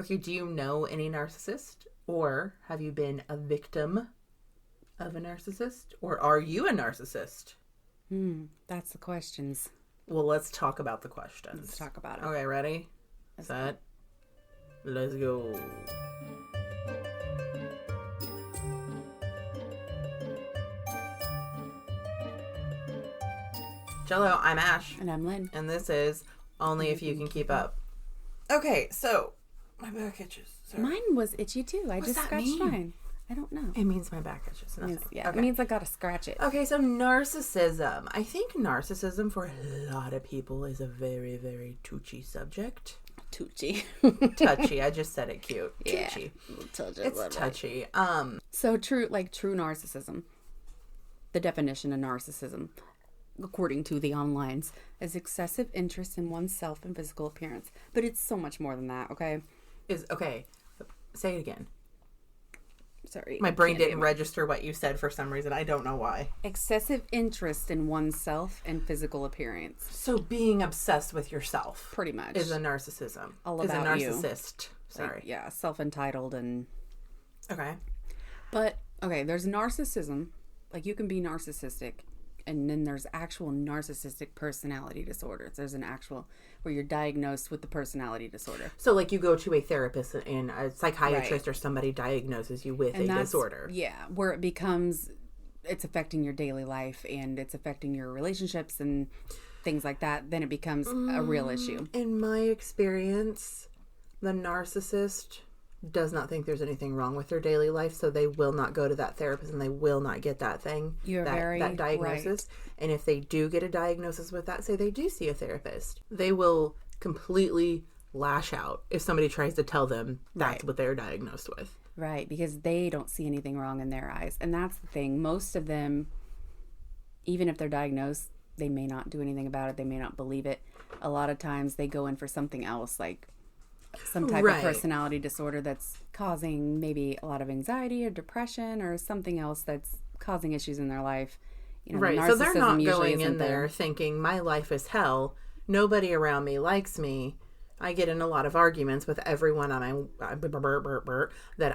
Okay, do you know any narcissist? Or have you been a victim of a narcissist? Or are you a narcissist? That's the questions. Well, let's talk about the questions. Let's talk about it. Okay, ready? Set. Let's go. Jello, I'm Ash. And I'm Lynn. And this is Only If You Can Keep Up. Okay, so my back itches. Sorry. Mine was itchy too. I What's just that scratched mean? mine. I don't know. It means my back itches. Nothing. Yeah, Okay. it means I gotta scratch it. Okay, so narcissism. I think narcissism for a lot of people is a very, very touchy subject. Touchy. Touchy. I just said it cute. Yeah. Touchy. It's Touchy. So true narcissism. The definition of narcissism, according to the onlines, is excessive interest in oneself and physical appearance. But it's so much more than that, okay? Okay. Say it again. Sorry. My brain didn't register what you said for some reason. I don't know why. Excessive interest in oneself and physical appearance. So being obsessed with yourself. Pretty much. Is a narcissism. All is about a you. narcissist. Sorry. Like, yeah, self-entitled and... Okay. But, okay, there's narcissism. Like, you can be narcissistic. And then there's actual narcissistic personality disorders. There's an actual where you're diagnosed with the personality disorder. So, like, you go to a therapist and a psychiatrist or somebody diagnoses you with a disorder. Yeah, where it becomes, it's affecting your daily life and it's affecting your relationships and things like that. Then it becomes a real issue. In my experience, the narcissist does not think there's anything wrong with their daily life, so they will not go to that therapist and they will not get that thing, that diagnosis. Right. And if they do get a diagnosis with that, say they do see a therapist, they will completely lash out if somebody tries to tell them that's what they're diagnosed with. Right, because they don't see anything wrong in their eyes. And that's the thing. Most of them, even if they're diagnosed, they may not do anything about it. They may not believe it. A lot of times they go in for something else, like some type of personality disorder that's causing maybe a lot of anxiety or depression or something else that's causing issues in their life. You know, right. So they're not going in there thinking, my life is hell. Nobody around me likes me. I get in a lot of arguments with everyone that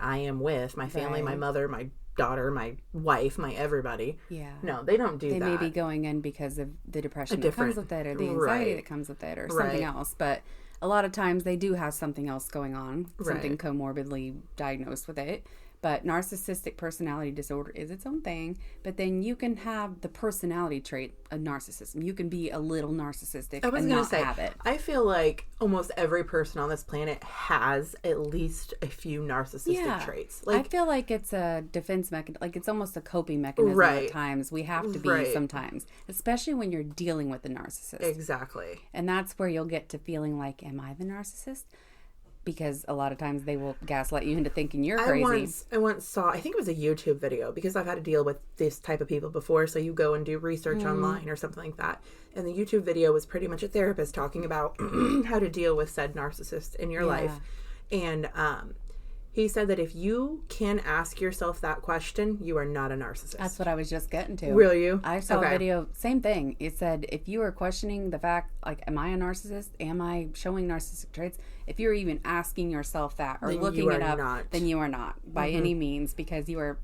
I am with. My family, my mother, my daughter, my wife, my everybody. Yeah. No, they don't do that. They may be going in because of the depression that comes with it or the anxiety that comes with it or something else. But a lot of times they do have something else going on, something comorbidly diagnosed with it. But narcissistic personality disorder is its own thing. But then you can have the personality trait of narcissism. You can be a little narcissistic and not have it. I feel like almost every person on this planet has at least a few narcissistic traits. Like, I feel like it's a defense mechanism. Like it's almost a coping mechanism at times. We have to be sometimes. Especially when you're dealing with the narcissist. Exactly. And that's where you'll get to feeling like, am I the narcissist? Because a lot of times they will gaslight you into thinking you're crazy. I once saw, I think it was a YouTube video, because I've had to deal with this type of people before. So you go and do research online or something like that. And the YouTube video was pretty much a therapist talking about how to deal with said narcissist in your life. And he said that if you can ask yourself that question, you are not a narcissist. That's what I was just getting to. Will you? I saw a video, same thing. It said, if you are questioning the fact, like, am I a narcissist? Am I showing narcissistic traits? If you're even asking yourself that or then looking it up, then you are not by any means, because you are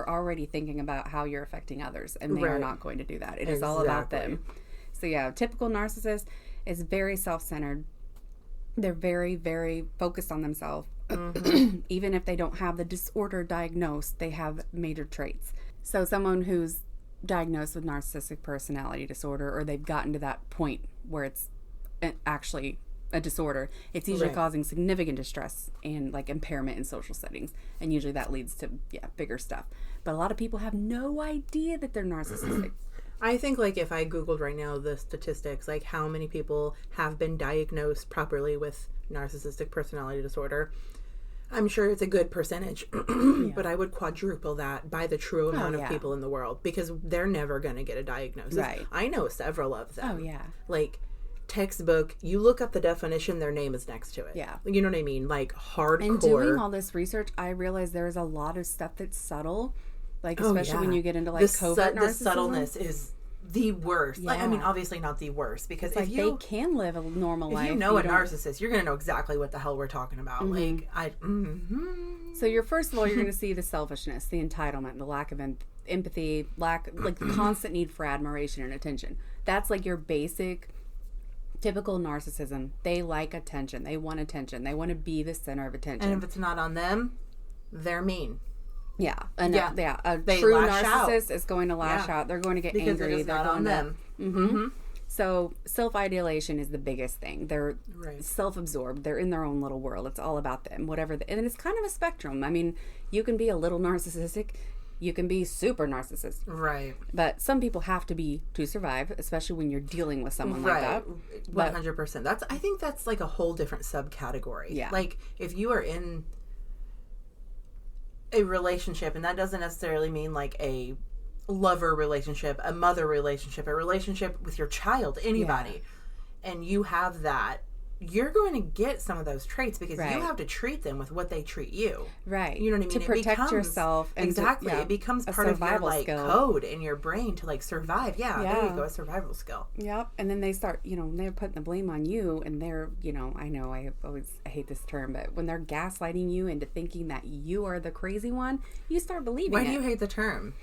already thinking about how you're affecting others, and they are not going to do that. It is all about them. So yeah, typical narcissist is very self-centered. They're very, very focused on themselves. Even if they don't have the disorder diagnosed, they have major traits. So someone who's diagnosed with narcissistic personality disorder, or they've gotten to that point where it's actually a disorder, it's usually causing significant distress and like impairment in social settings. And usually that leads to, bigger stuff. But a lot of people have no idea that they're narcissistic. I think, like, if I Googled right now the statistics, like how many people have been diagnosed properly with narcissistic personality disorder, I'm sure it's a good percentage, but I would quadruple that by the true amount of people in the world, because they're never going to get a diagnosis. Right. I know several of them. Oh, yeah. Like, textbook, you look up the definition, their name is next to it. Yeah. You know what I mean? Like, hardcore. And doing all this research, I realized there's a lot of stuff that's subtle. Like, especially when you get into, like, covert narcissism. The subtleness is the worst. Yeah. Like, I mean, obviously not the worst, because it's if they can live a normal life. If you know a narcissist, you're going to know exactly what the hell we're talking about. So first of all, you're going to see the selfishness, the entitlement, the lack of empathy, like the constant need for admiration and attention. That's like your basic, typical narcissism. They like attention. They want attention. They want to be the center of attention. And if it's not on them, they're mean. Yeah, a true narcissist is going to lash out. They're going to get angry. They're not on them. So self-ideation is the biggest thing. They're self-absorbed. They're in their own little world. It's all about them. And it's kind of a spectrum. I mean, you can be a little narcissistic. You can be super narcissist. Right. But some people have to be to survive, especially when you're dealing with someone like that. 100%. I think that's like a whole different subcategory. Yeah. Like, if you are in a relationship, and that doesn't necessarily mean like a lover relationship, a mother relationship, a relationship with your child, anybody, and you have that, you're going to get some of those traits because you have to treat them with what they treat you. Right. You know what I mean? To protect yourself. And exactly. It becomes part of your like code in your brain to like survive. Yeah, there you go, a survival skill. Yep. And then they start, they're putting the blame on you, and they're, I hate this term, but when they're gaslighting you into thinking that you are the crazy one, you start believing it. Why do you hate the term?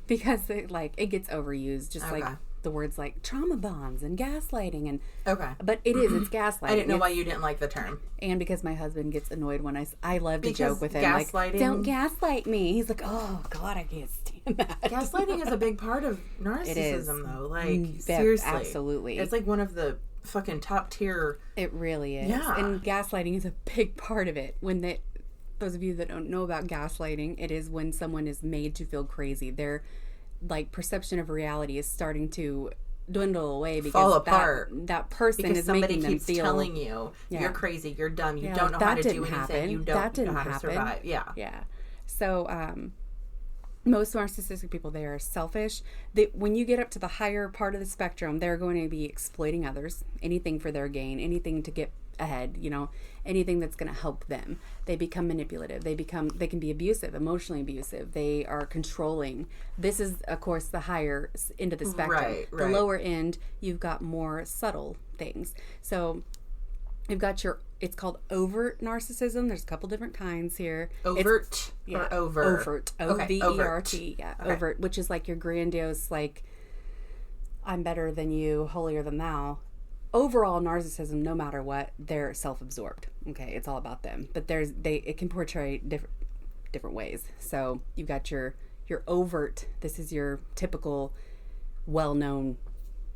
Because it gets overused, just like the words like trauma bonds and gaslighting and but it's gaslighting. I didn't know why you didn't like the term. And because my husband gets annoyed when I love to joke with him like, don't gaslight me. He's like, oh God, I can't stand that. Gaslighting is a big part of narcissism though. Like seriously. Absolutely. It's like one of the fucking top tier. It really is. Yeah. And gaslighting is a big part of it. Those of you that don't know about gaslighting, it is when someone is made to feel crazy. Their like perception of reality is starting to dwindle away because fall apart. That person is making them feel. Somebody keeps telling you you're crazy, you're dumb, you don't know how to do anything, you don't know how to survive. Yeah. So most narcissistic people, they are selfish. When you get up to the higher part of the spectrum, they're going to be exploiting others, anything for their gain, anything to get ahead, anything that's going to help them. They become manipulative. They can be abusive, emotionally abusive. They are controlling. This is, of course, the higher end of the spectrum. Right. The lower end, you've got more subtle things. So you've got it's called overt narcissism. There's a couple different kinds here. Overt or overt? Overt. O-V-E-R-T. Yeah. Okay. Overt, which is like your grandiose, like, I'm better than you, holier than thou. Overall narcissism, no matter what, they're self-absorbed. Okay, it's all about them. But it can portray different ways. So you've got your overt. This is your typical, well-known,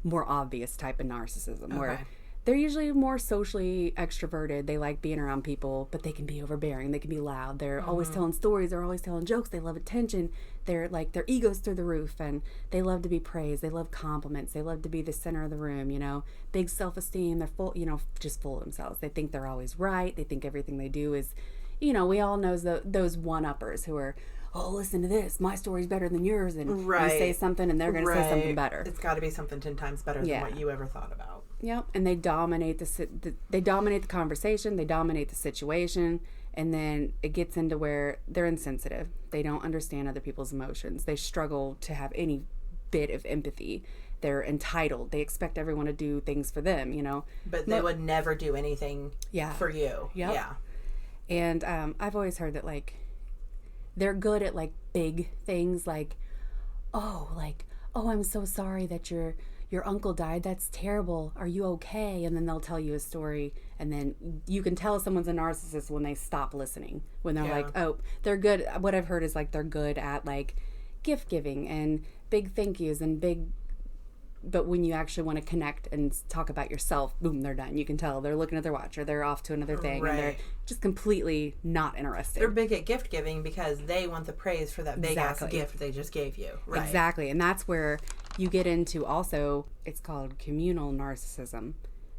more obvious type of narcissism, where they're usually more socially extroverted. They like being around people, but they can be overbearing. They can be loud. They're always telling stories. They're always telling jokes. They love attention. They're like, their ego's through the roof, and they love to be praised. They love compliments. They love to be the center of the room, big self-esteem. They're full, just full of themselves. They think they're always right. They think everything they do is, we all know those one-uppers who are, oh, listen to this. My story's better than yours. And you say something and they're going to say something better. It's got to be something 10 times better than what you ever thought about. Yep. And they dominate they dominate the conversation. They dominate the situation. And then it gets into where they're insensitive. They don't understand other people's emotions. They struggle to have any bit of empathy. They're entitled. They expect everyone to do things for them, But they would never do anything for you. Yep. Yeah. And I've always heard that, like, they're good at, like, big things, like, oh, I'm so sorry that your uncle died. That's terrible. Are you okay? And then they'll tell you a story, and then you can tell someone's a narcissist when they stop listening. When they're like, oh, they're good. What I've heard is, like, they're good at, like, gift giving and big thank yous and but when you actually want to connect and talk about yourself, boom, they're done. You can tell they're looking at their watch or they're off to another thing, and they're just completely not interested. They're big at gift giving because they want the praise for that big ass gift they just gave you. Right. Exactly. And that's where you get into also, it's called communal narcissism,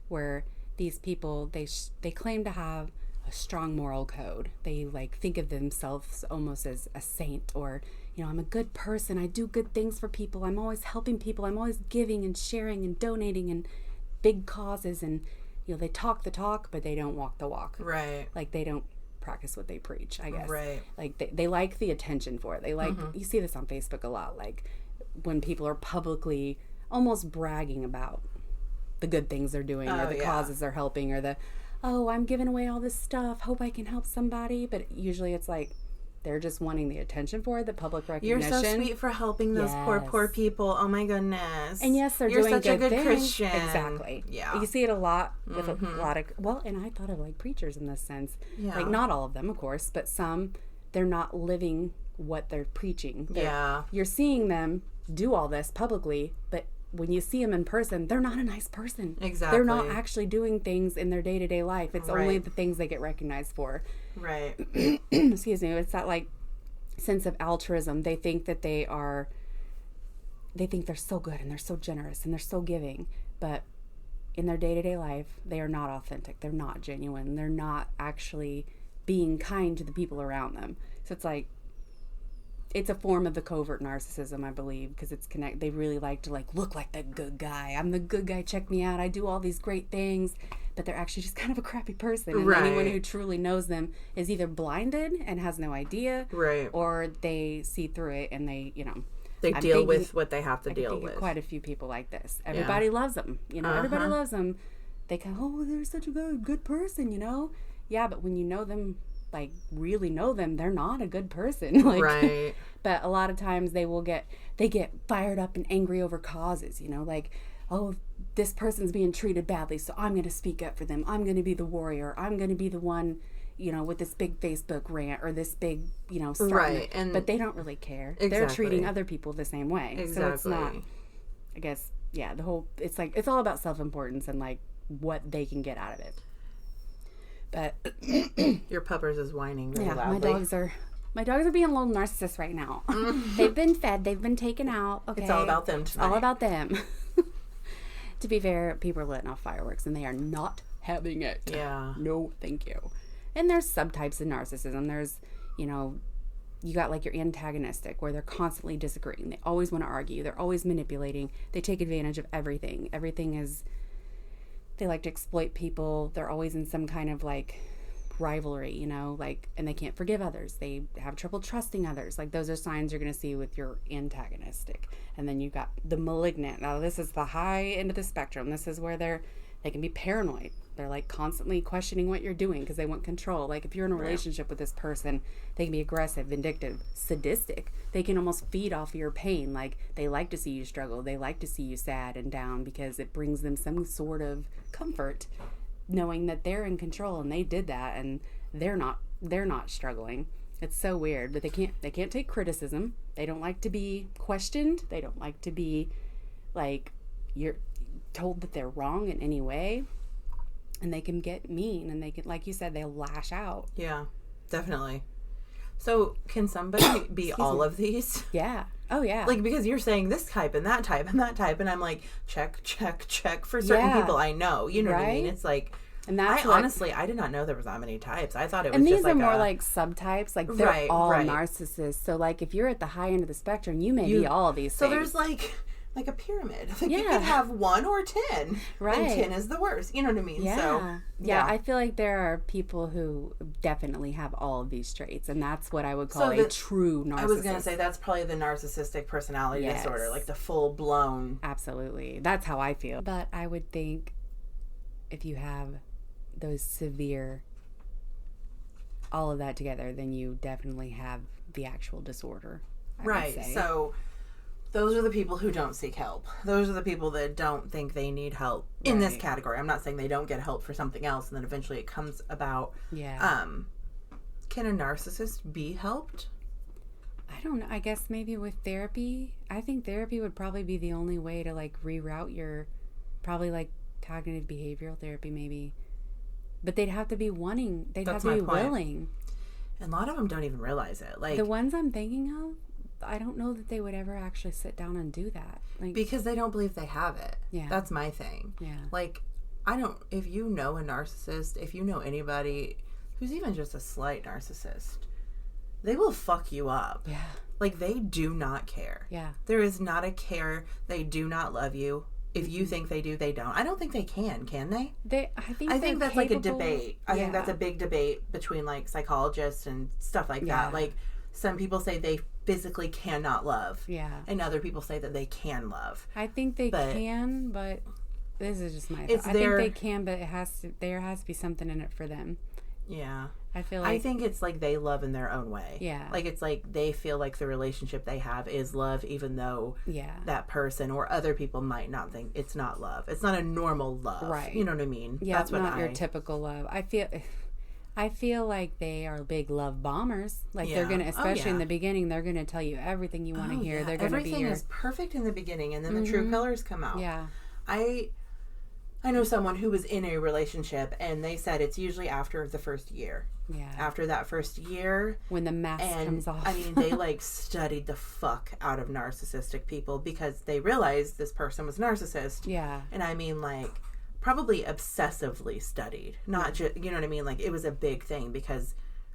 where these people, they claim to have a strong moral code. They like think of themselves almost as a saint, or I'm a good person. I do good things for people. I'm always helping people. I'm always giving and sharing and donating and big causes. And, they talk the talk, but they don't walk the walk. Right. Like, they don't practice what they preach, I guess. Right. Like, they like the attention for it. They like, you see this on Facebook a lot. Like, when people are publicly almost bragging about the good things they're doing or the causes they're helping or I'm giving away all this stuff. Hope I can help somebody. But usually it's like they're just wanting the attention for it, the public recognition. You're so sweet for helping those poor people. Oh my goodness. And yes, You're doing such good a good things. Christian. Exactly. Yeah. You see it a lot with a lot of, and I thought of like preachers in this sense. Yeah. Like not all of them, of course, but some, they're not living what they're preaching. You're seeing them do all this publicly, but when you see them in person, they're not a nice person. Exactly. They're not actually doing things in their day-to-day life. It's only the things they get recognized for. Right. Excuse me. It's that like sense of altruism. They think that they think they're so good and they're so generous and they're so giving, but in their day-to-day life, they are not authentic. They're not genuine. They're not actually being kind to the people around them. So it's like, it's a form of the covert narcissism, I believe, because it's they really like to like look like the good guy. I'm the good guy. Check me out. I do all these great things, but they're actually just kind of a crappy person. And anyone who truly knows them is either blinded and has no idea, or they see through it and they deal with what they have to deal with. Quite a few people like this. Everybody loves them. Everybody loves them. They go, they're such a good person. Yeah, but when you know them. Like really know them, they're not a good person. But a lot of times they get fired up and angry over causes, like, oh, this person's being treated badly, so I'm going to speak up for them. I'm going to be the warrior. I'm going to be the one, with this big Facebook rant or this big, but they don't really care. Exactly. They're treating other people the same way. Exactly. So it's not, I guess, it's like, it's all about self-importance and like what they can get out of it. But your puppers is whining very loudly. My dogs are being a little narcissist right now. They've been fed, they've been taken out. Okay, it's all about them tonight. All about them. To be fair, people are letting off fireworks and they are not having it. Yeah. No, thank you. And there's subtypes of narcissism. There's, you got like your antagonistic where they're constantly disagreeing. They always want to argue. They're always manipulating. They take advantage of everything. Everything is. They like to exploit people. They're always in some kind of like rivalry, and they can't forgive others. They have trouble trusting others. Like those are signs you're going to see with your antagonistic. And then you got the malignant. Now this is the high end of the spectrum. This is where they can be paranoid. They're like constantly questioning what you're doing because they want control. Like if you're in a relationship with this person, they can be aggressive, vindictive, sadistic. They can almost feed off of your pain. Like they like to see you struggle. They like to see you sad and down because it brings them some sort of comfort knowing that they're in control and they did that and they're not struggling. It's so weird, but they can't take criticism. They don't like to be questioned. They don't like to be like you're told that they're wrong in any way. And they can get mean and they can, like you said, they'll lash out. Yeah, definitely. So can somebody be all of these? Yeah. Oh, yeah. Like, because you're saying this type and that type and that type, and I'm like, check for certain people I know. You know what I mean? It's like, and that's honestly, I did not know there was that many types. I thought it was just like and these are more like subtypes. Like, they're all narcissists. So, like, if you're at the high end of the spectrum, you may be all of these things. So there's like a pyramid. Like you could have 1 or 10. Right. And 10 is the worst. You know what I mean? Yeah. So, yeah, I feel like there are people who definitely have all of these traits, and that's what I would call a true narcissist. I was going to say that's probably the narcissistic personality disorder, like the full-blown. Absolutely. That's how I feel. But I would think if you have those severe, all of that together, then you definitely have the actual disorder. I would say. So those are the people who don't seek help. Those are the people that don't think they need help in this category. I'm not saying they don't get help for something else and then eventually it comes about. Yeah. Can a narcissist be helped? I don't know. I guess maybe with therapy. I think therapy would probably be the only way to like reroute your, probably like cognitive behavioral therapy maybe. But they'd have to be wanting. They'd have to be willing. And a lot of them don't even realize it. Like the ones I'm thinking of, I don't know that they would ever actually sit down and do that. Like, because they don't believe they have it. Yeah. That's my thing. Yeah. Like, if you know a narcissist, if you know anybody who's even just a slight narcissist, they will fuck you up. Yeah. Like, they do not care. Yeah. There is not a care. They do not love you. If you think they do, they don't. I don't think they can they? I think that's capable. Like a debate. I think that's a big debate between like psychologists and stuff like that. Like some people say they physically cannot love. Yeah. And other people say that they can love. I think they can, but this is just my thought. I think they can, but there has to be something in it for them. Yeah. I think it's like they love in their own way. Yeah. Like it's like they feel like the relationship they have is love, even though that person or other people might not think it's not love. It's not a normal love. Right. You know what I mean? Yeah, that's not your typical love. I feel like they are big love bombers. Like they're gonna, especially in the beginning, they're gonna tell you everything you want to hear. They're gonna everything is perfect in the beginning, and then the true colors come out. Yeah. I know someone who was in a relationship, and they said it's usually after the first year. Yeah. After that first year. When the mask comes off. I mean, they like studied the fuck out of narcissistic people because they realized this person was narcissist. Yeah. And I mean, like, probably obsessively studied. Not just, you know what I mean? Like, it was a big thing because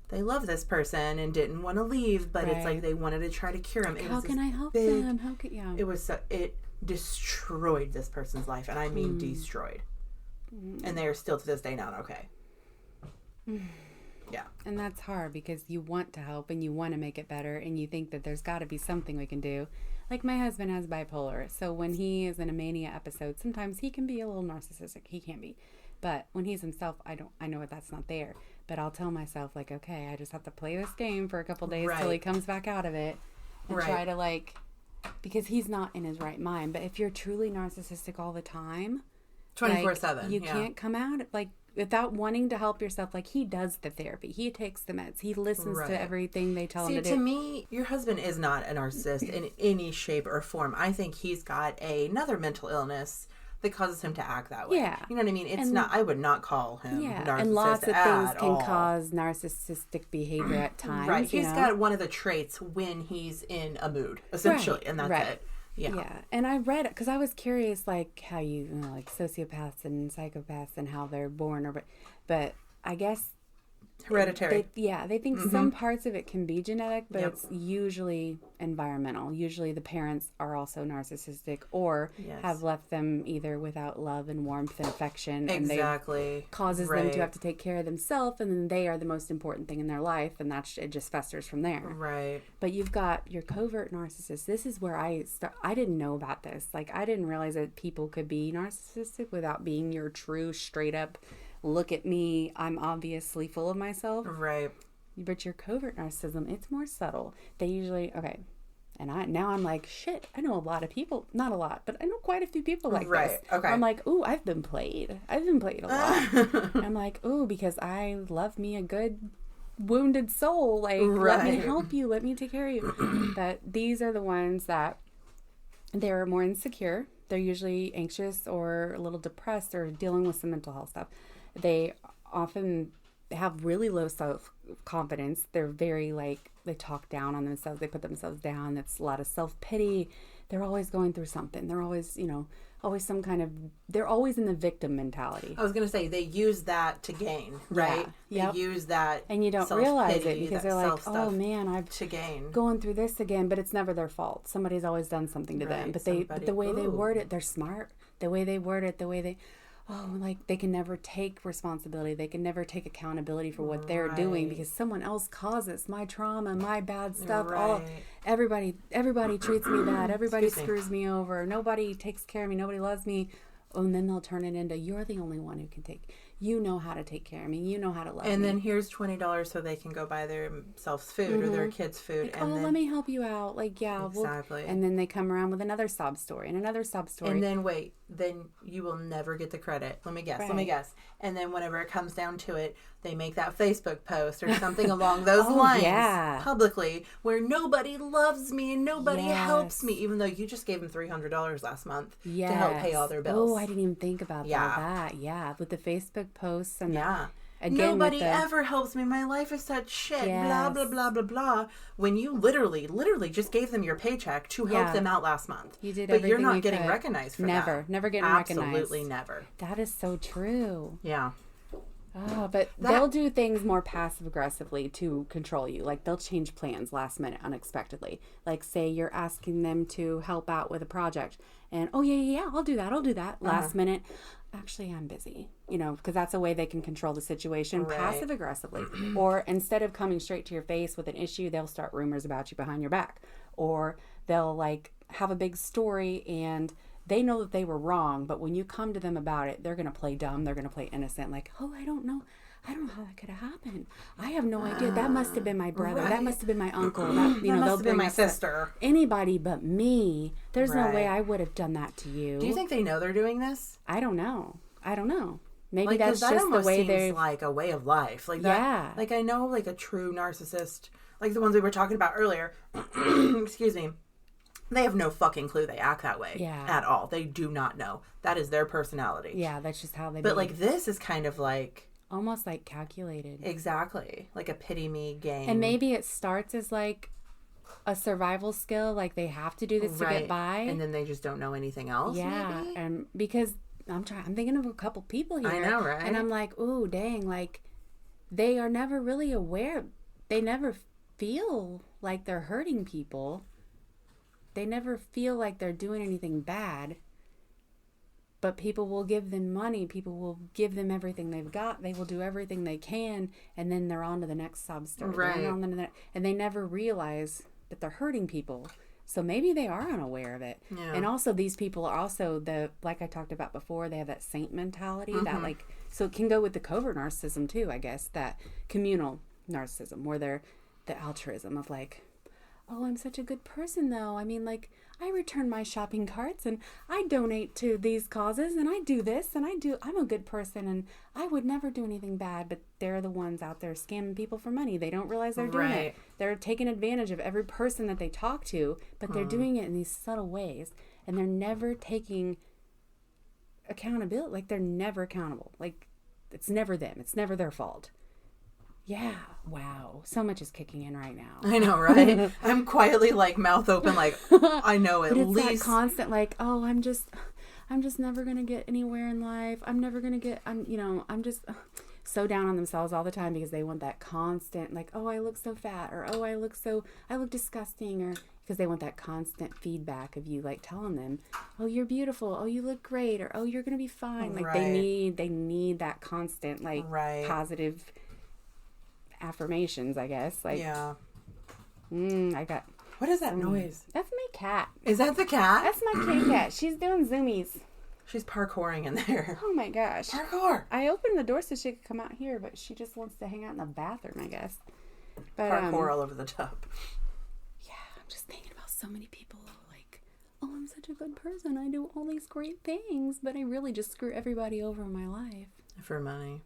they love this person and didn't want to leave, but it's like they wanted to try to cure him. How can I help them? How can, It was it destroyed this person's life, and I mean destroyed. And they are still to this day not okay. Yeah. And that's hard because you want to help and you want to make it better and you think that there's got to be something we can do. Like my husband has bipolar, so when he is in a mania episode, sometimes he can be a little narcissistic. He can be. But when he's himself, I know that's not there. But I'll tell myself, like, okay, I just have to play this game for a couple days till he comes back out of it and try to, like, because he's not in his right mind. But if you're truly narcissistic all the time, 24/7, you can't come out, like, without wanting to help yourself. Like, he does the therapy. He takes the meds. He listens to everything they tell him to do. To me, your husband is not a narcissist in any shape or form. I think he's got another mental illness that causes him to act that way. Yeah. You know what I mean? It's not, I would not call him narcissist and lots of things can all. cause narcissistic behavior at times. Right. He's got one of the traits when he's in a mood, essentially, and that's it. Yeah. And I read it because I was curious, like, how you know, like sociopaths and psychopaths and how they're born, but I guess hereditary. They think some parts of it can be genetic, but it's usually environmental. Usually the parents are also narcissistic or have left them either without love and warmth and affection. Exactly. And causes them to have to take care of themselves, and then they are the most important thing in their life, and it just festers from there. Right. But you've got your covert narcissist. This is where I didn't know about this. Like, I didn't realize that people could be narcissistic without being your true, straight up, look at me, I'm obviously full of myself. Right. But your covert narcissism, it's more subtle. They usually, and I'm like, shit, I know a lot of people, not a lot, but I know quite a few people like this. Okay. I'm like, ooh, I've been played a lot. I'm like, ooh, because I love me a good wounded soul. Like, let me help you, let me take care of you. But these are the ones that they're more insecure. They're usually anxious or a little depressed or dealing with some mental health stuff. They often have really low self-confidence. They're very, like, they talk down on themselves. They put themselves down. It's a lot of self-pity. They're always going through something. They're always, always some kind of, they're always in the victim mentality. I was going to say, they use that to gain, right? Yeah. They use that and you don't realize it because they're like, oh man, to gain. Going through this again, but it's never their fault. Somebody's always done something to them. But the way they word it, they're smart. The way they word it, they can never take responsibility. They can never take accountability for what they're doing because someone else causes my trauma, my bad stuff. Everybody treats me bad. Everybody screws me over. Nobody takes care of me. Nobody loves me. And then they'll turn it into, you're the only one who can you know how to take care of me. You know how to love me. And then here's $20 so they can go buy themselves food or their kids food. Like, and let me help you out. Like, exactly. And then they come around with another sob story and another sob story. And then then you will never get the credit. Let me guess. And then whenever it comes down to it, they make that Facebook post or something along those lines publicly where nobody loves me and nobody helps me, even though you just gave them $300 last month to help pay all their bills. Oh, I didn't even think about that. Yeah, with the Facebook posts and again, nobody ever helps me. My life is such shit. Blah blah blah blah blah. When you literally just gave them your paycheck to help them out last month, you did, but you're not getting recognized for that. Never getting recognized. Absolutely never. That is so true. Yeah. Oh, but they'll do things more passive aggressively to control you. Like, they'll change plans last minute unexpectedly. Like, say you're asking them to help out with a project and I'll do that. Last minute, actually, I'm busy, because that's a way they can control the situation passive aggressively. Or instead of coming straight to your face with an issue, they'll start rumors about you behind your back, or they'll like have a big story and they know that they were wrong, but when you come to them about it, they're going to play dumb. They're going to play innocent. Like, oh, I don't know how that could have happened. I have no idea. That must have been my brother. That must have been my uncle. That, that must have been my sister. Anybody but me. There's no way I would have done that to you. Do you think they know they're doing this? I don't know. Maybe that's just the way they like a way of life. Like that. Yeah. Like I know like a true narcissist, like the ones we were talking about earlier. Excuse me. They have no fucking clue they act that way at all. They do not know. That is their personality. Yeah, that's just how they But like this is kind of like... almost like calculated. Exactly. Like a pity me game. And maybe it starts as like a survival skill. Like they have to do this to get by. And then they just don't know anything else. Yeah. Maybe? And because I'm thinking of a couple people here. I know, right? And I'm like, ooh, dang. Like they are never really aware. They never feel like they're hurting people. They never feel like they're doing anything bad, but people will give them money. People will give them everything they've got. They will do everything they can, and then they're on to the next sob story. Right. And they never realize that they're hurting people. So maybe they are unaware of it. Yeah. And also these people are also like I talked about before, they have that saint mentality that like, so it can go with the covert narcissism too, I guess, that communal narcissism where they're the altruism of like, oh, I'm such a good person, though. I mean, like, I return my shopping carts, and I donate to these causes, and I do this, and I'm a good person, and I would never do anything bad, but they're the ones out there scamming people for money. They don't realize they're doing it. They're taking advantage of every person that they talk to, but they're doing it in these subtle ways, and they're never taking accountability. Like, they're never accountable. Like, it's never them. It's never their fault. Yeah. Wow. So much is kicking in right now. I know, right? I'm quietly like mouth open, like I know at least. It's that constant, like, oh, I'm just never gonna get anywhere in life. I'm never gonna get. I'm just so down on themselves all the time because they want that constant, like, oh, I look so fat, or oh, I look disgusting, or because they want that constant feedback of you, like telling them, oh, you're beautiful, oh, you look great, or oh, you're gonna be fine. Like they need that constant, like positive affirmations, I guess. Like, yeah. What is that noise? That's my cat. Is that the cat? That's my kitty cat. She's doing zoomies. She's parkouring in there. Oh my gosh. Parkour. I opened the door so she could come out here, but she just wants to hang out in the bathroom, I guess. But, parkour all over the tub. Yeah, I'm just thinking about so many people like, oh, I'm such a good person. I do all these great things, but I really just screw everybody over in my life. For money.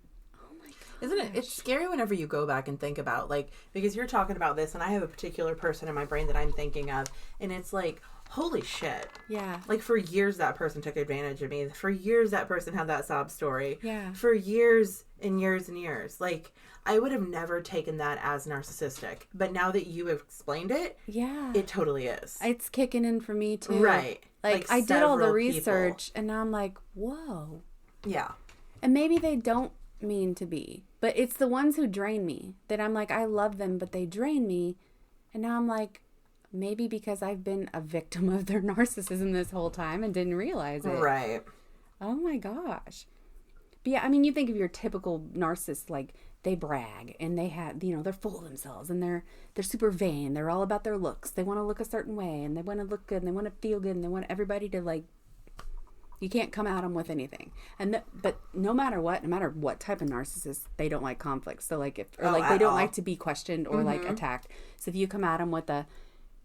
Isn't it? It's scary whenever you go back and think about, like, because you're talking about this, and I have a particular person in my brain that I'm thinking of, and it's like, holy shit. Yeah. Like, for years, that person took advantage of me. For years, that person had that sob story. Yeah. For years and years and years. Like, I would have never taken that as narcissistic. But now that you have explained it, it totally is. It's kicking in for me, too. Right. Like I did all the research, and now I'm like, whoa. Yeah. And maybe they don't mean to be, but it's the ones who drain me that I'm like, I love them, but they drain me. And now I'm like, maybe because I've been a victim of their narcissism this whole time and didn't realize it. Right. Oh my gosh. But yeah, I mean, you think of your typical narcissist, like they brag and they have, they're full of themselves and they're super vain. They're all about their looks. They want to look a certain way and they want to look good and they want to feel good and they want everybody to like, you can't come at them with anything. But no matter what type of narcissist, they don't like conflict. So like they don't like to be questioned or like attacked. So if you come at them with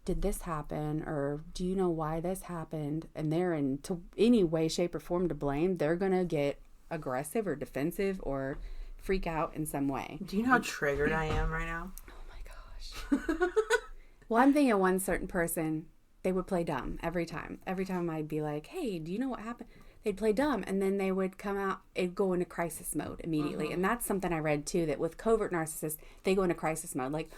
did this happen, or do you know why this happened, and they're in any way, shape, or form to blame, they're gonna get aggressive or defensive or freak out in some way. Do you know how triggered I am right now? Oh my gosh. Well, I'm thinking of one certain person. They would play dumb every time. Every time I'd be like, hey, do you know what happened? They'd play dumb, and then they would come out and go into crisis mode immediately. And that's something I read, too, that with covert narcissists, they go into crisis mode. Like,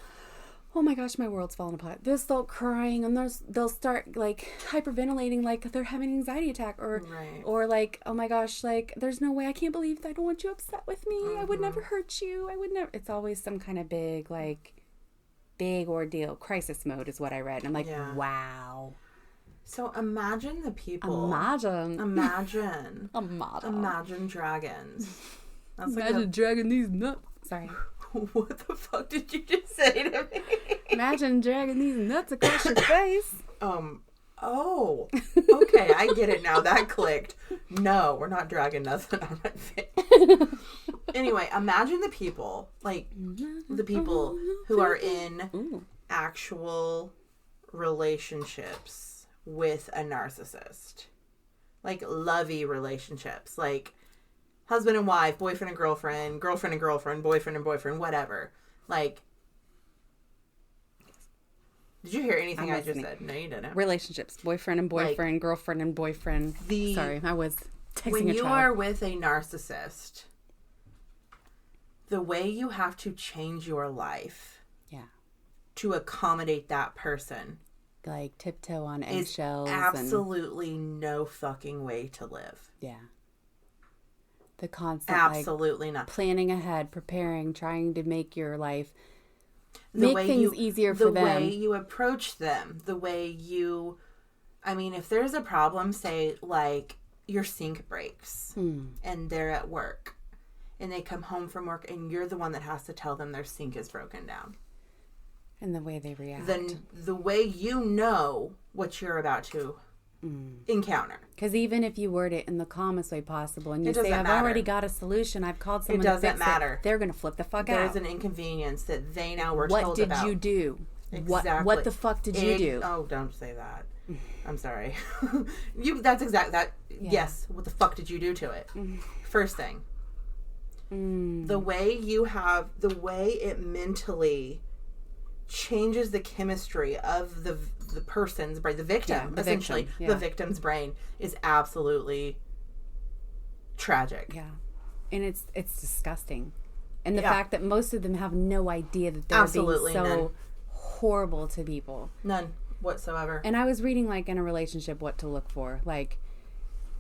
oh my gosh, my world's falling apart. They'll start crying, and they'll start, like, hyperventilating like they're having an anxiety attack. Or like, oh my gosh, like, there's no way, I can't believe that. I don't want you upset with me. I would never hurt you. I would never. It's always some kind of big, like, big ordeal. Crisis mode is what I read. And I'm like, wow. So imagine the people. Imagine dragons. That's imagine dragging these nuts. Sorry. What the fuck did you just say to me? Imagine dragging these nuts across your face. Oh. Okay, I get it now. That clicked. No, we're not dragging nothing on my face. Anyway, imagine the people, like, the people who are in actual relationships with a narcissist. Like, lovey relationships. Like, husband and wife, boyfriend and girlfriend, girlfriend and girlfriend, boyfriend and boyfriend, whatever. Like, did you hear anything I just said? No, you didn't. Relationships, boyfriend and boyfriend, like, girlfriend and boyfriend. Sorry, I was texting when a you child. are with a narcissist, the way you have to change your life, to accommodate that person, like tiptoe on eggshells, absolutely no fucking way to live. Yeah. The constant, absolutely not planning ahead, preparing, trying to make your life make things easier for them. The way you approach them, the way you, I mean, if there's a problem, say like your sink breaks and they're at work and they come home from work and you're the one that has to tell them their sink is broken down. And the way they react. Then the way you know what you're about to encounter. Because even if you word it in the calmest way possible and you say, I've already got a solution, I've called someone to fix it, they're going to flip the fuck out. There's an inconvenience that they now were told about. What did you do? Exactly. What the fuck did you do? Oh, don't say that. I'm sorry. That's exactly that. Yeah. Yes. What the fuck did you do to it? First thing. The way it mentally changes the chemistry of the person's brain, the victim, essentially, the victim's brain is absolutely tragic. Yeah. And it's disgusting. And the fact that most of them have no idea that they're being so horrible to people. None whatsoever. And I was reading, like, in a relationship, what to look for. Like,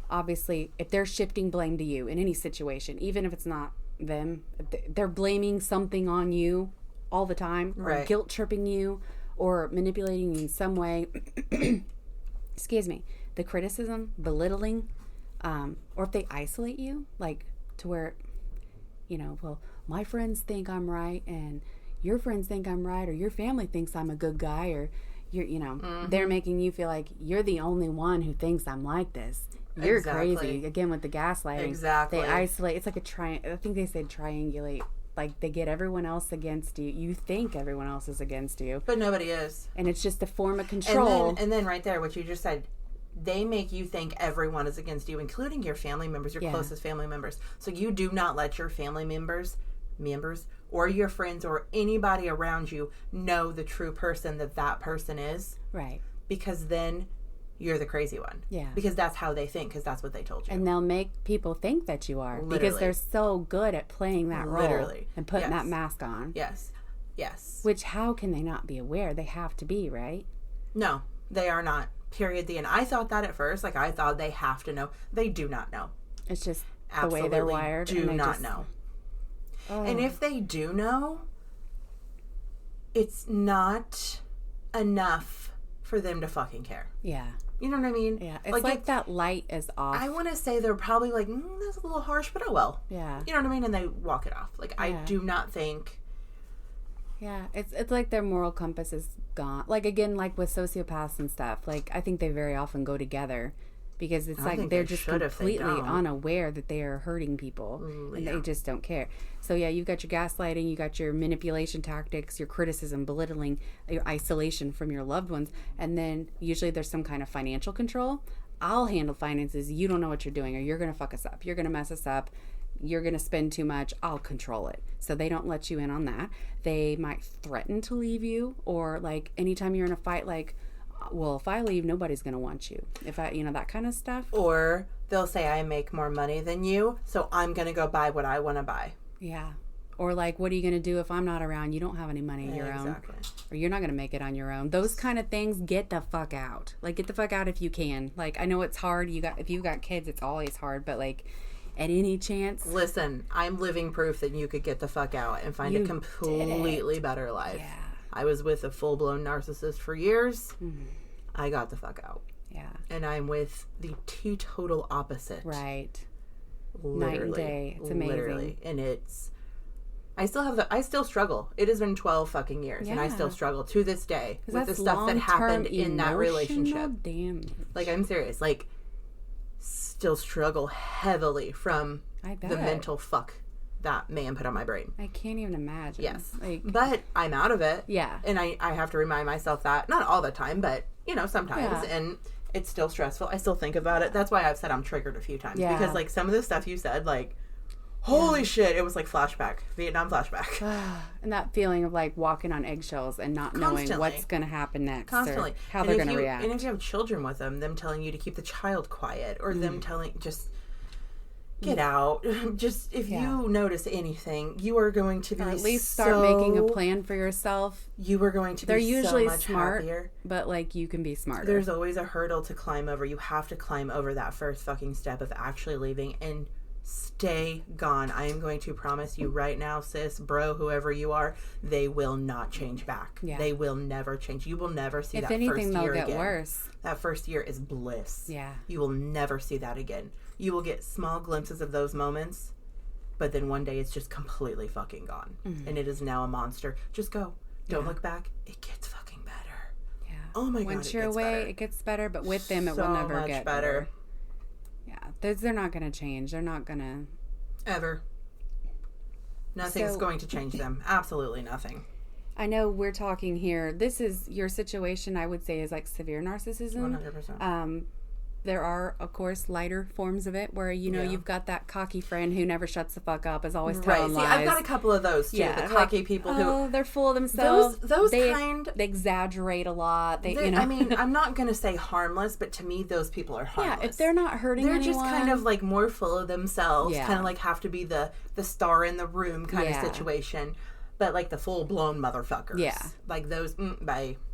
obviously, if they're shifting blame to you in any situation, even if it's not them, they're blaming something on you all the time, or guilt tripping you, or manipulating you in some way. Excuse me. The criticism, belittling, or if they isolate you, like to where, well, my friends think I'm right, and your friends think I'm right, or your family thinks I'm a good guy, or they're making you feel like you're the only one who thinks I'm like this. You're crazy. Again, with the gaslighting. Exactly. They isolate. It's like I think they said triangulate. Like, they get everyone else against you. You think everyone else is against you. But nobody is. And it's just a form of control. And then right there, what you just said, they make you think everyone is against you, including your family members, your closest family members. So you do not let your family members, or your friends, or anybody around you know the true person that person is. Right. Because then you're the crazy one. Yeah. Because that's how they think, because that's what they told you. And they'll make people think that you are. Literally. Because they're so good at playing that role. Literally. And putting that mask on. Yes. Yes. Which, how can they not be aware? They have to be, right? No, they are not. Period. The end. I thought that at first. Like, I thought they have to know. They do not know. It's just the way they're wired. Do not know. Oh. And if they do know, it's not enough for them to fucking care. Yeah. You know what I mean? Yeah. It's like that light is off. I want to say they're probably like, that's a little harsh, but oh well. Yeah. You know what I mean? And they walk it off. Like, I do not think. Yeah. It's like their moral compass is gone. Like, again, like with sociopaths and stuff, like, I think they very often go together. Because it's like they're just completely unaware that they are hurting people. And they just don't care. So, yeah, you've got your gaslighting, you got your manipulation tactics, your criticism, belittling, your isolation from your loved ones. And then usually there's some kind of financial control. I'll handle finances. You don't know what you're doing, or you're going to fuck us up. You're going to mess us up. You're going to spend too much. I'll control it. So they don't let you in on that. They might threaten to leave you, or like anytime you're in a fight, like, well, if I leave, nobody's going to want you. If I, that kind of stuff. Or they'll say, I make more money than you, so I'm going to go buy what I want to buy. Yeah. Or like, what are you going to do if I'm not around? You don't have any money of your own. Or you're not going to make it on your own. Those kind of things, get the fuck out. Like, get the fuck out if you can. Like, I know it's hard. If you've got kids, it's always hard. But like, at any chance. Listen, I'm living proof that you could get the fuck out and find a completely better life. Yeah. I was with a full-blown narcissist for years. I got the fuck out. Yeah. And I'm with the teetotal opposite. Right. Literally. Night and day. It's amazing. Literally. And it's... I still struggle. It has been 12 fucking years, and I still struggle to this day with the stuff that happened in that relationship. Damn. Like, I'm serious. Like, still struggle heavily from the mental fuck that man put on my brain. I can't even imagine. Yes. But I'm out of it. Yeah. And I have to remind myself that, not all the time, but, sometimes. Yeah. And it's still stressful. I still think about it. That's why I've said I'm triggered a few times. Yeah. Because, like, some of the stuff you said, like, holy shit, it was like flashback, Vietnam flashback. And that feeling of like walking on eggshells and not knowing what's going to happen next. Constantly. Or how they're going to react. And if you have children with them telling you to keep the child quiet, or them telling, just get out. Just, if you notice anything, you are going to be, or at least start making a plan for yourself. You are going to They're be usually so much smart, happier. But like, you can be smarter. There's always a hurdle to climb over. You have to climb over that first fucking step of actually leaving and stay gone. I am going to promise you right now, sis, bro, whoever you are, they will not change back. Yeah. They will never change. You will never see that first year again. If anything, they'll get worse. That first year is bliss. Yeah. You will never see that again. You will get small glimpses of those moments, but then one day it's just completely fucking gone. Mm-hmm. And it is now a monster. Just go. Don't look back. It gets fucking better. Yeah. Oh my God, once you're away, it gets better, but with them, it will never get better. Yeah, they're not going to change. They're not going to... Ever. Nothing's going to change them. Absolutely nothing. I know we're talking here. This is your situation, I would say, is like severe narcissism. 100%. There are, of course, lighter forms of it where, you've got that cocky friend who never shuts the fuck up, is always telling lies. I've got a couple of those, too. Yeah, the cocky people who... they're full of themselves. They exaggerate a lot. I mean, I'm not going to say harmless, but to me, those people are harmless. Yeah, if they're not hurting anyone... They're just kind of, like, more full of themselves. Yeah. Kind of, like, have to be the star in the room kind of situation. But, like, the full-blown motherfuckers. Yeah. Like, those,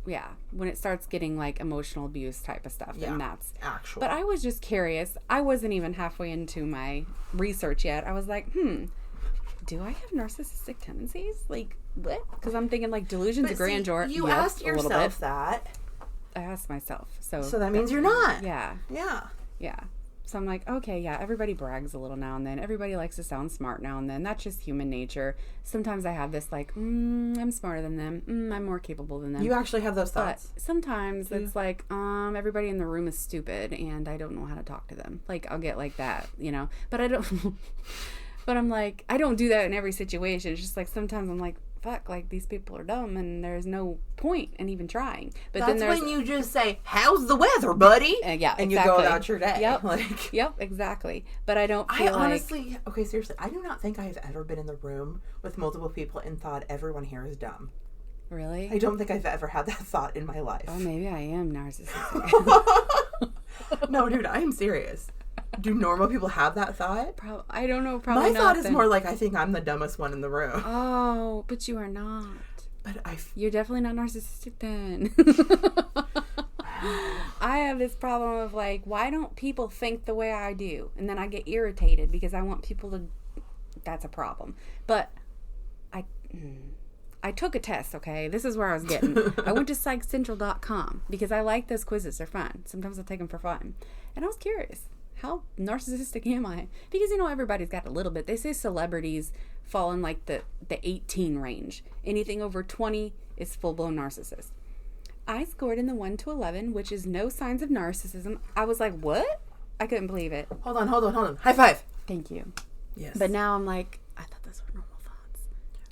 Yeah. When it starts getting, like, emotional abuse type of stuff. Yeah. And that's... Actual. But I was just curious. I wasn't even halfway into my research yet. I was like, do I have narcissistic tendencies? Like, what? Because I'm thinking, like, delusions of grandeur. You asked yourself that. I asked myself. So that means you're not. Yeah. Yeah. Yeah. So I'm like, okay, yeah, everybody brags a little now and then. Everybody likes to sound smart now and then. That's just human nature. Sometimes I have this like, I'm smarter than them. I'm more capable than them. You actually have those thoughts. But sometimes it's like, everybody in the room is stupid and I don't know how to talk to them. Like, I'll get like that, But I don't... But I'm like, I don't do that in every situation. It's just like sometimes I'm like, fuck, like these people are dumb and there's no point in even trying. But that's then when you just say, how's the weather, buddy? Yeah, and you go about your day. Yep, yep, exactly. But I don't feel honestly, okay, seriously, I do not think I have ever been in the room with multiple people and thought everyone here is dumb. Really? I don't think I've ever had that thought in my life. Oh, maybe I am narcissistic. No, dude, I am serious. Do normal people have that thought? I don't know. Probably not. My thought is more like I think I'm the dumbest one in the room. Oh, but you are not. But you're definitely not narcissistic then. I have this problem of like, why don't people think the way I do? And then I get irritated because I want people to... That's a problem. But I took a test, okay? This is where I was getting. I went to psychcentral.com because I like those quizzes. They're fun. Sometimes I take them for fun. And I was curious. How narcissistic am I? Because, everybody's got a little bit. They say celebrities fall in, like, the 18 range. Anything over 20 is full-blown narcissist. I scored in the 1 to 11, which is no signs of narcissism. I was like, what? I couldn't believe it. Hold on. High five. Thank you. Yes. But now I'm like, I thought those were normal thoughts.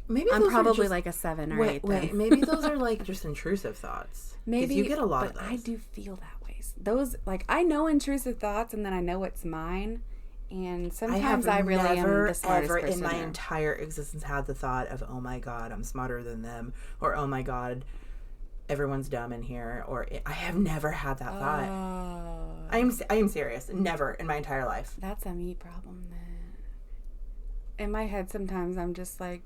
Maybe I'm probably like a 7 or 8. Wait, maybe those are, like, just intrusive thoughts. Maybe. You get a lot of those. I do feel that. Those, like, I know intrusive thoughts and then I know it's mine, and sometimes I really am the smartest person in my entire existence had the thought of, oh my God, I'm smarter than them, or oh my God, everyone's dumb in here, or I have never had that thought. I am serious. Never in my entire life. That's a me problem then. In my head sometimes I'm just like,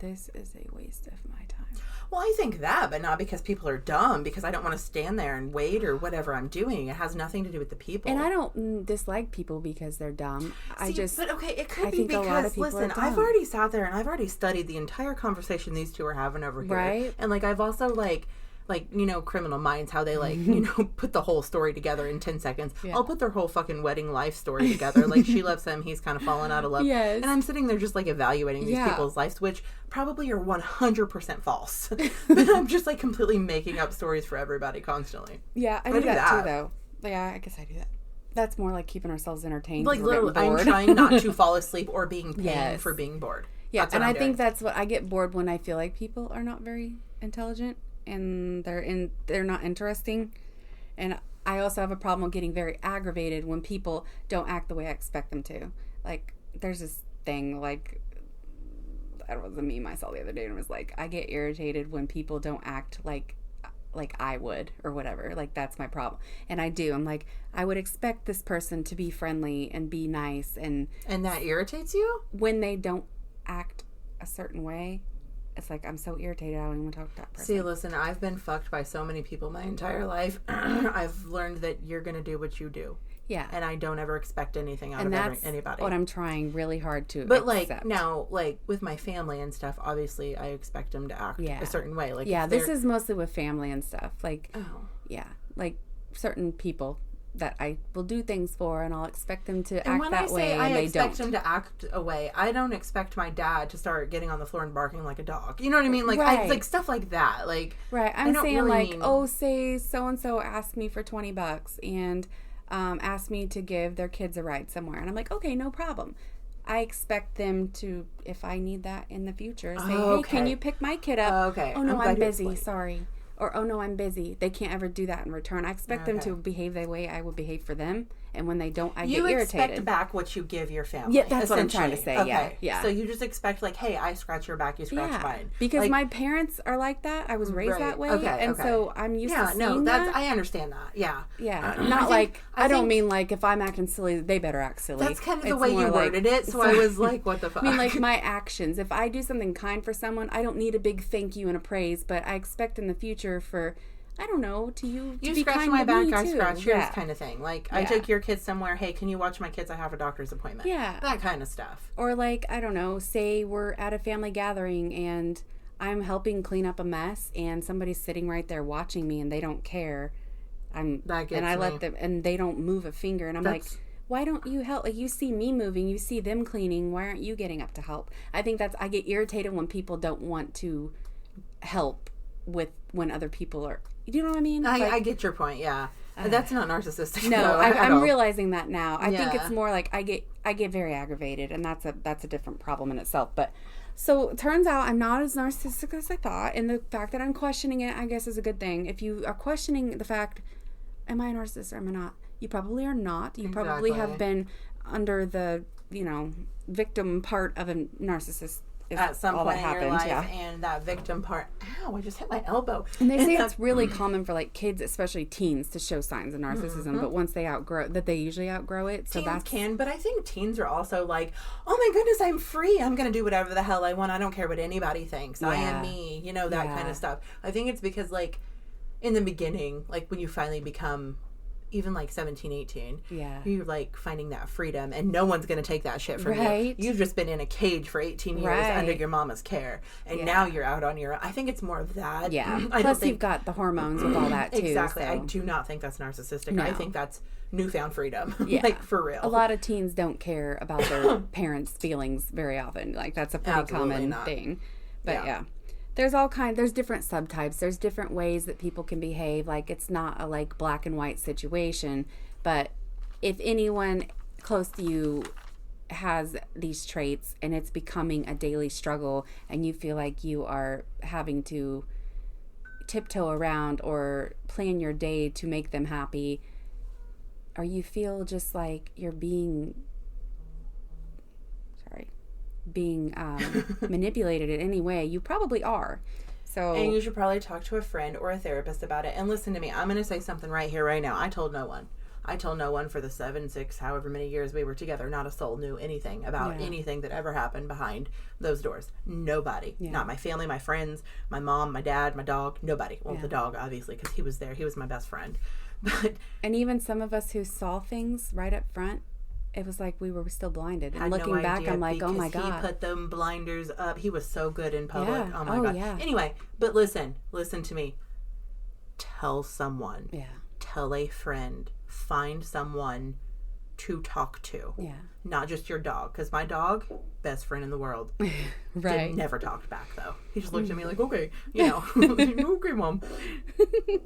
this is a waste of my time. Well, I think that, but not because people are dumb, because I don't want to stand there and wait or whatever I'm doing. It has nothing to do with the people. And I don't dislike people because they're dumb. But okay, it could be because, listen, I've already sat there and I've already studied the entire conversation these two are having over here. Right. And, like, I've also, like, like, you know, Criminal Minds, how they, like, you know, put the whole story together in 10 seconds. Yeah. I'll put their whole fucking wedding life story together. Like, she loves him, he's kind of fallen out of love. Yes. And I'm sitting there just, like, evaluating these people's lives, which probably are 100% false. But I'm just, like, completely making up stories for everybody constantly. Yeah, I do that too, though. Yeah, I guess I do that. That's more like keeping ourselves entertained. Like, literally, I'm trying not to fall asleep or being paid for being bored. Yeah, and I think that's what I get bored when I feel like people are not very intelligent and they're not interesting. And I also have a problem with getting very aggravated when people don't act the way I expect them to. Like, there's this thing, like, I was a meme I saw the other day, and it was like, I get irritated when people don't act like I would or whatever. Like, that's my problem. And I do. I'm like, I would expect this person to be friendly and be nice. And that irritates you? When they don't act a certain way, it's like, I'm so irritated, I don't even want to talk to that person. See, listen, I've been fucked by so many people my entire life. I've learned that you're going to do what you do. Yeah. And I don't ever expect anything out of anybody. What I'm trying really hard to But, like, now, like, with my family and stuff, obviously, I expect them to act a certain way. Like, this is mostly with family and stuff. Like, like, certain people that I will do things for, and I'll expect them to act that way, and they don't. I expect them to act a way, I don't expect my dad to start getting on the floor and barking like a dog. You know what I mean? Like, like stuff like that. Like, I'm saying, really say so-and-so asked me for $20 and asked me to give their kids a ride somewhere. And I'm like, okay, no problem. I expect them to, if I need that in the future, say, hey, can you pick my kid up? Oh, no, I'm busy. Sorry. Or, oh, no, I'm busy. They can't ever do that in return. I expect them to behave the way I would behave for them. And when they don't, I get irritated. You expect back what you give your family. Yeah, that's what I'm trying to say. Okay. Yeah. So you just expect, like, hey, I scratch your back, you scratch mine. Because like, my parents are like that. I was raised that way. And so I'm used to seeing that. I understand that. Yeah. Yeah. Not I don't mean like if I'm acting silly, they better act silly. That's kind of the way you worded it. So I was like, what the fuck? I mean, like, my actions. If I do something kind for someone, I don't need a big thank you and a praise, but I expect in the future for, I don't know, to you to be scratch kind my to back, me I too. scratch yours kind of thing. Like, I take your kids somewhere, hey, can you watch my kids? I have a doctor's appointment. Yeah. That kind of stuff. Or, like, I don't know, say we're at a family gathering and I'm helping clean up a mess and somebody's sitting right there watching me and they don't care. Let them, and they don't move a finger, and I'm like, why don't you help? Like, you see me moving, you see them cleaning, why aren't you getting up to help? I think I get irritated when people don't want to help with when other people are, you know what I mean? I get your point, yeah. That's not narcissistic. No, I'm realizing that now. I think it's more like I get very aggravated, and that's a different problem in itself. But so it turns out I'm not as narcissistic as I thought, and the fact that I'm questioning it, I guess, is a good thing. If you are questioning the fact, am I a narcissist or am I not? You probably are not. You probably have been under the, victim part of a narcissist. At some point in your life, and that victim part. Ow! I just hit my elbow. And they say it's really common for, like, kids, especially teens, to show signs of narcissism. But once they they usually outgrow it. So teens can, but I think teens are also like, oh my goodness, I'm free. I'm going to do whatever the hell I want. I don't care what anybody thinks. I am me. That kind of stuff. I think it's because, like, in the beginning, like, when you finally become even like 17, 18, you're like finding that freedom, and no one's going to take that shit from you. You've just been in a cage for 18 years under your mama's care, and now you're out on your own. I think it's more of that. Yeah. Plus you've got the hormones with all that too. Exactly. So. I do not think that's narcissistic. No. I think that's newfound freedom. Yeah. Like, for real. A lot of teens don't care about their parents' feelings very often. Like, that's a pretty common thing. But there's different subtypes. There's different ways that people can behave. Like, it's not a, like, black and white situation. But if anyone close to you has these traits and it's becoming a daily struggle and you feel like you are having to tiptoe around or plan your day to make them happy, or you feel just like you're being manipulated in any way, you probably are. And you should probably talk to a friend or a therapist about it. And listen to me, I'm going to say something right here, right now. I told no one for the 7, 6, however many years we were together. Not a soul knew anything about anything that ever happened behind those doors. Nobody. Not my family, my friends, my mom, my dad, my dog. Nobody. Well, the dog, obviously, because he was there. He was my best friend. And even some of us who saw things right up front, it was like we were still blinded. And looking back, I'm like, oh my God. He put them blinders up. He was so good in public. Yeah. Oh my God. Yeah. Anyway, but listen to me. tell someone. Yeah. Tell a friend. Find someone to talk to. Yeah. Not just your dog. Because my dog, best friend in the world. Right. Never talked back, though. He just looked at me like, okay, okay, Mom.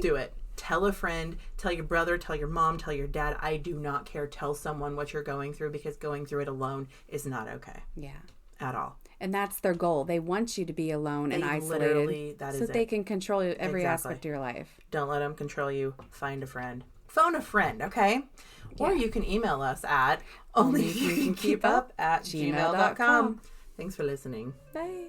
Do it. Tell a friend, tell your brother, tell your mom, tell your dad. I do not care. Tell someone what you're going through, because going through it alone is not okay. Yeah. At all. And that's their goal. They want you to be alone and isolated so they can control every aspect of your life. Don't let them control you. Find a friend. Phone a friend, okay? Yeah. Or you can email us at onlyyoucankeepup@gmail.com. Thanks for listening. Bye.